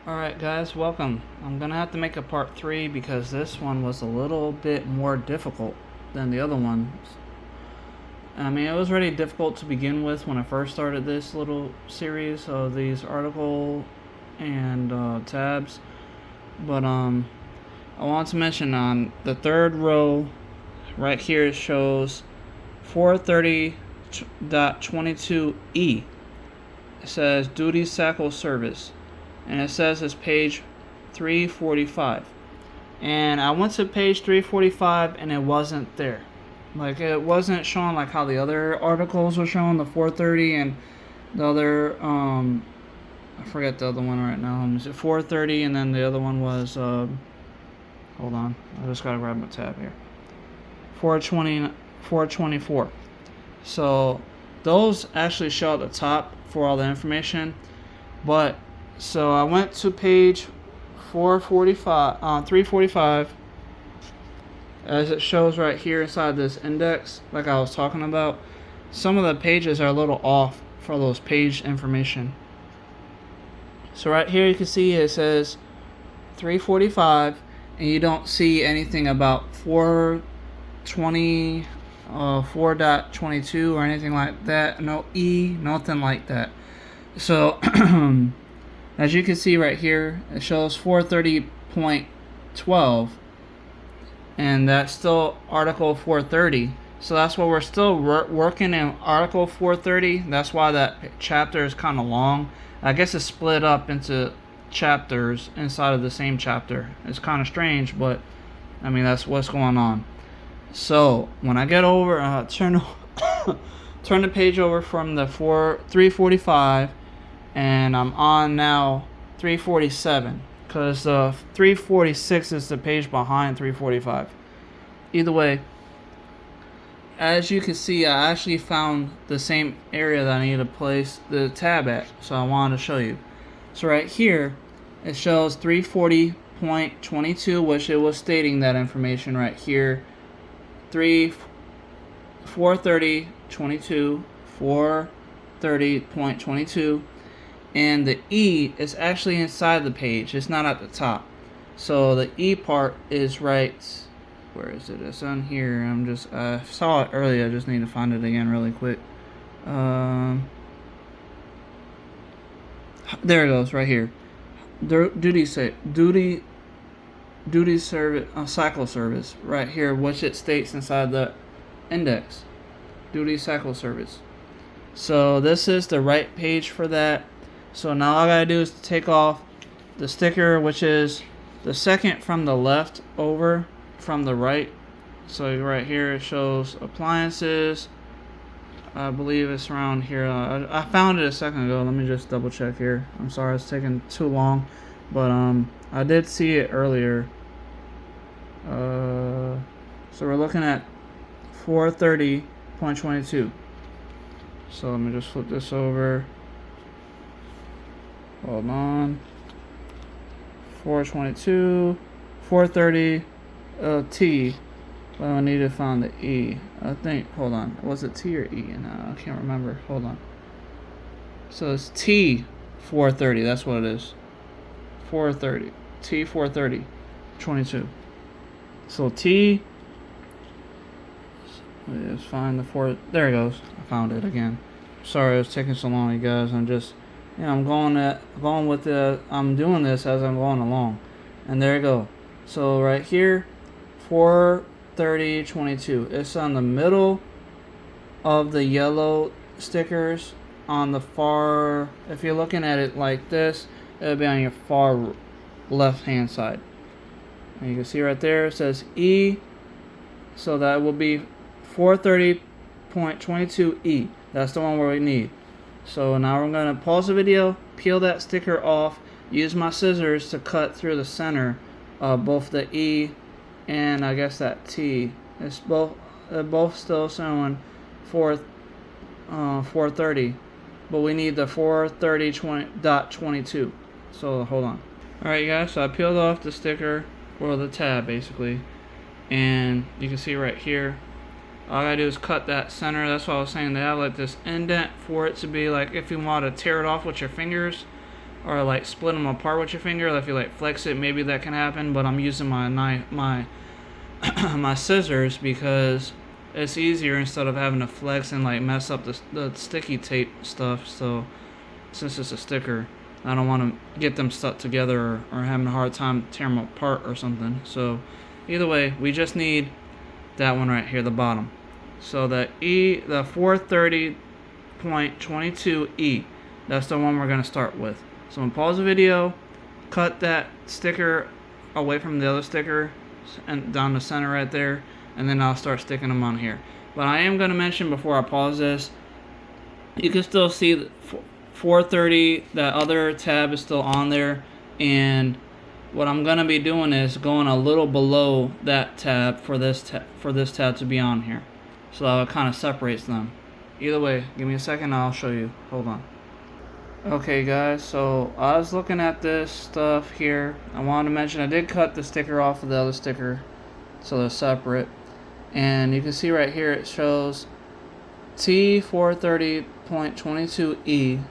Alright guys, welcome. I'm gonna have to make a part 3 because this one was a little bit more difficult than the other ones. I mean, it was already difficult to begin with when I first started this little series of these article and tabs. But I want to mention on the third row right here it shows 430.22E. It says duty cycle service. And it says it's page 345. And I went to page 345 and it wasn't there. Like, it wasn't showing like how the other articles were showing, the 430 and the other, I forget the other one right now. Is it 430 and then the other one was, hold on, I just gotta grab my tab here. 424. So those actually show at the top for all the information, but so I went to page 345, as it shows right here inside this index, like I was talking about. Some of the pages are a little off for those page information. So right here you can see it says 345, and you don't see anything about 4.22 or anything like that. No E, nothing like that. So as you can see right here, it shows 430.12, and that's still Article 430. So that's why we're still working in Article 430. That's why that chapter is kind of long. I guess it's split up into chapters inside of the same chapter. It's kind of strange, but I mean, that's what's going on. So when I get over, turn the page over from the 345. And I'm on now 347 because 346 is the page behind 345. Either way, as you can see, I actually found the same area that I need to place the tab at, so I wanted to show you. So right here it shows 340.22, which it was stating that information right here. 430.22, 430.22. And the E is actually inside the page. It's not at the top. So the E part is right. Where is it? It's on here. I saw it earlier. I just need to find it again really quick. There it goes, right here. Duty service, cycle service, right here, which it states inside the index. Duty cycle service. So this is the right page for that. So now all I gotta do is take off the sticker, which is the second from the left over from the right. So right here it shows appliances. I believe it's around here. I found it a second ago. Let me just double check here. I'm sorry it's taking too long, but I did see it earlier. So we're looking at 430.22. So let me just flip this over. Hold on. 422, 430, T. But I need to find the E. I think, hold on. Was it T or E? No, I can't remember. Hold on. So it's T 430. That's what it is. 430. T 430. 22. So T. Let's find the 4. There it goes. I found it again. Sorry it was taking so long, you guys. I'm just. Yeah, I'm doing this as I'm going along. And there you go. So right here, 430.22. It's on the middle of the yellow stickers on the far, if you're looking at it like this, it'll be on your far left hand side. And you can see right there, it says E. So that will be 430.22E. That's the one where we need. So now we're going to pause the video, peel that sticker off, use my scissors to cut through the center of both the E and I guess that T. It's both still showing 430, but we need the 430.22. So hold on. Alright guys, so I peeled off the sticker, or the tab basically, and you can see right here, all I gotta do is cut that center. That's what I was saying. They have like this indent for it to be like if you want to tear it off with your fingers. or like split them apart with your finger. If you like flex it, maybe that can happen. But I'm using my knife, my my scissors, because it's easier instead of having to flex and like mess up the sticky tape stuff. So since it's a sticker, I don't want to get them stuck together or having a hard time tearing them apart or something. So either way, we just need that one right here, the bottom. So the 430.22E, that's the one we're going to start with. So I'm going to pause the video, cut that sticker away from the other sticker and down the center right there, and then I'll start sticking them on here. But I am going to mention before I pause this, you can still see the 430, that other tab is still on there, and what I'm going to be doing is going a little below that tab for this tab to be on here. So it kind of separates them. Either way, give me a second, I'll show you. Hold on. Okay guys, so I was looking at this stuff here. I wanted to mention I did cut the sticker off of the other sticker so they're separate. And you can see right here it shows T430.22E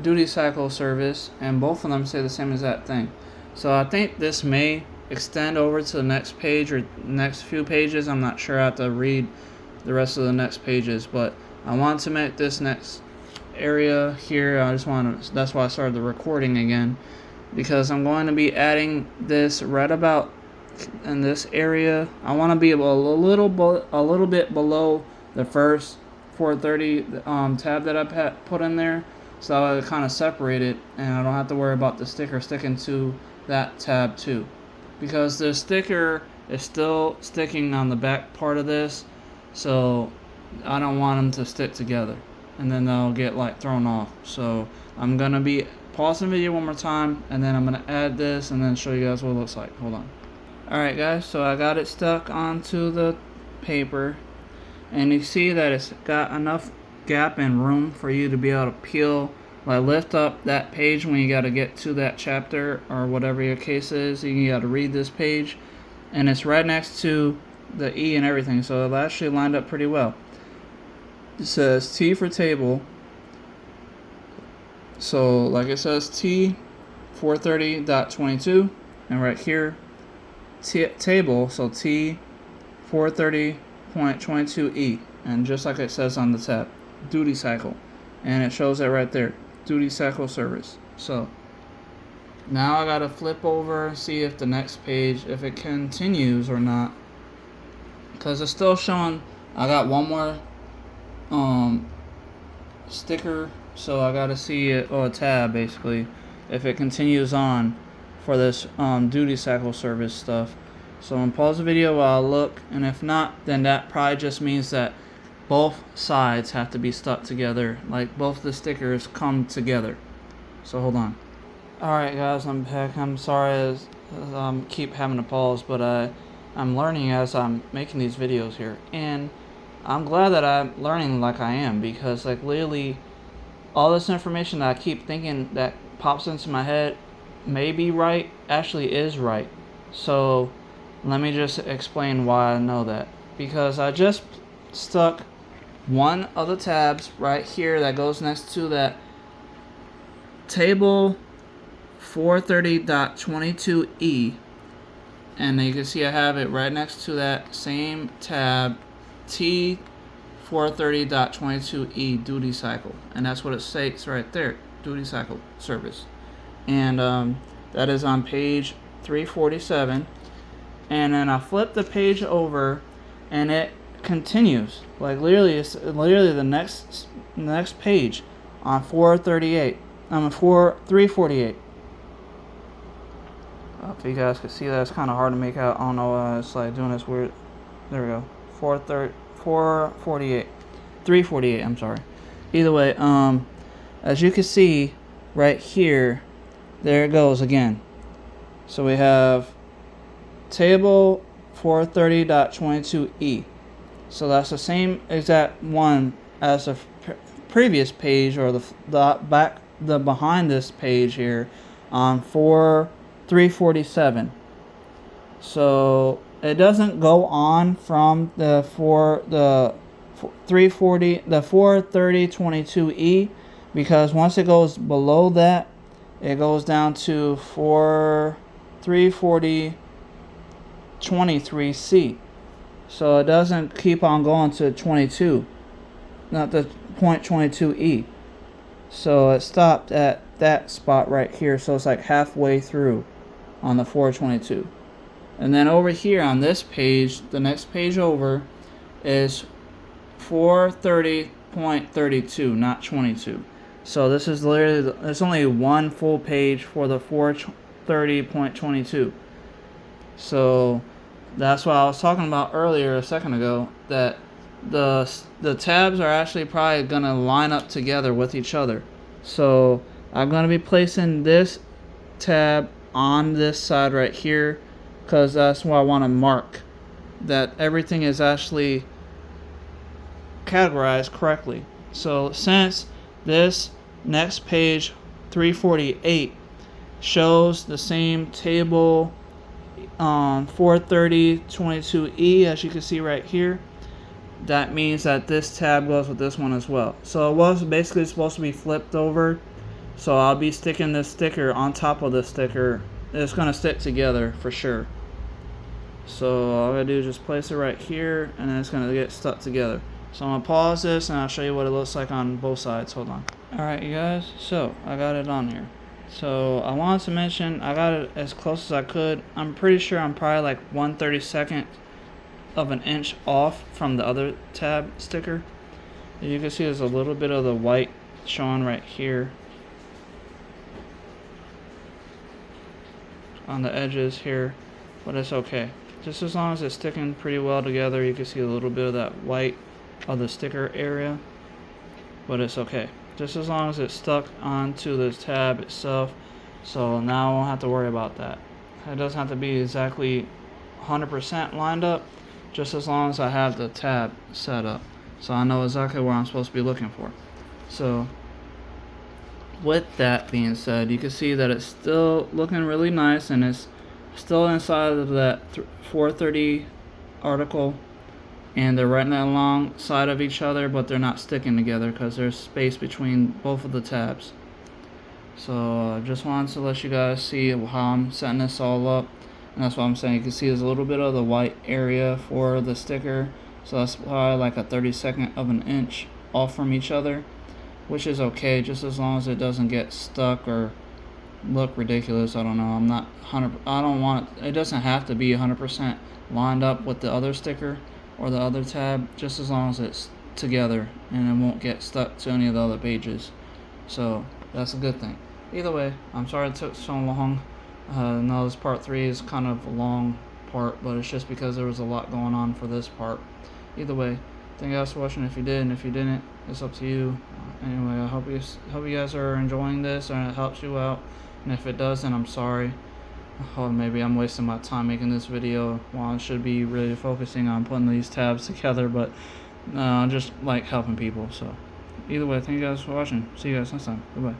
duty cycle service, and both of them say the same exact thing. So I think this may extend over to the next page or next few pages. I'm not sure. I have to read the rest of the next pages, but I want to make this next area here, that's why I started the recording again, because I'm going to be adding this right about in this area. I want to be a little bit below the first 430 tab that I put in there, so I kind of separate it and I don't have to worry about the sticker sticking to that tab too, because the sticker is still sticking on the back part of this, so I don't want them to stick together and then they'll get like thrown off. So I'm gonna be pausing the video one more time, and then I'm gonna add this and then show you guys what it looks like. Hold on. Alright guys, so I got it stuck onto the paper, and you see that it's got enough gap and room for you to be able to peel, like lift up that page when you got to get to that chapter or whatever your case is. You got to read this page, and it's right next to the E and everything, so it actually lined up pretty well. It says T for table, so like it says T 430.22, and right here table, so T 430.22E, and just like it says on the tab, duty cycle, and it shows it right there, duty cycle service. So now I gotta flip over, see if the next page, if it continues or not, because it's still showing I got one more sticker, so I gotta see it, or a tab basically, if it continues on for this duty cycle service stuff. So I'm gonna pause the video while I look, and if not, then that probably just means that both sides have to be stuck together, like both the stickers come together. So hold on. Alright guys, I'm back. I'm sorry as keep having to pause, but I'm learning as I'm making these videos here, and I'm glad that I'm learning like I am, because like literally all this information that I keep thinking that pops into my head may be right actually is right. So let me just explain why I know that. Because I just stuck one of the tabs right here that goes next to that table 430.22E, and you can see I have it right next to that same tab, T 430.22E duty cycle, and that's what it states right there, duty cycle service. And that is on page 347, and then I flip the page over and it continues, like literally it's literally the next page on 348. If you guys can see that, it's kind of hard to make out. I don't know why it's like doing this weird. There we go. 448. 348, I'm sorry. Either way, as you can see right here, there it goes again. So we have table 430.22E. So that's the same exact one as the previous page, or the behind this page here on 347. So it doesn't go on from the 430.22E, because once it goes below that, it goes down to 340.23C. So it doesn't keep on going to 22, not the 0.22E. So it stopped at that spot right here. So it's like halfway through on the 422. And then over here on this page, the next page over, is 430.32, not 22. So this is literally, there's only one full page for the 430.22. So that's what I was talking about earlier a second ago, that the tabs are actually probably going to line up together with each other. So I'm going to be placing this tab on this side right here, because that's what I want to mark that everything is actually categorized correctly. So since this next page 348 shows the same table on 430.22E, as you can see right here, that means that this tab goes with this one as well. So it was basically supposed to be flipped over, so I'll be sticking this sticker on top of the sticker. It's going to stick together for sure. So all I gotta do is just place it right here, and then it's gonna get stuck together. So I'm gonna pause this and I'll show you what it looks like on both sides. Hold on. Alright you guys, so I got it on here. So I wanted to mention, I got it as close as I could. I'm pretty sure I'm probably like 1/32 of an inch off from the other tab sticker. As you can see, there's a little bit of the white showing right here on the edges here, but it's okay. Just as long as it's sticking pretty well together, you can see a little bit of that white of the sticker area, but it's okay. Just as long as it's stuck onto the tab itself, so now I won't have to worry about that. It doesn't have to be exactly 100% lined up, just as long as I have the tab set up, so I know exactly where I'm supposed to be looking for. So with that being said, you can see that it's still looking really nice, and it's still inside of that 430 article, and they're right alongside of each other, but they're not sticking together because there's space between both of the tabs. So I just wanted to let you guys see how I'm setting this all up, and that's what I'm saying. You can see there's a little bit of the white area for the sticker, so that's probably like a 32nd of an inch off from each other, which is okay, just as long as it doesn't get stuck or look ridiculous. I don't know, I'm not 100, I don't want it doesn't have to be 100% lined up with the other sticker or the other tab, just as long as it's together and it won't get stuck to any of the other pages. So that's a good thing. Either way, I'm sorry it took so long. No, this part 3 is kind of a long part, but it's just because there was a lot going on for this part. Either way, thank you guys for watching. If you did, and if you didn't, it's up to you. Anyway, I hope you guys are enjoying this and it helps you out. And if it doesn't, I'm sorry. Or maybe I'm wasting my time making this video while I should be really focusing on putting these tabs together, but I just like helping people. So either way, thank you guys for watching. See you guys next time. Goodbye.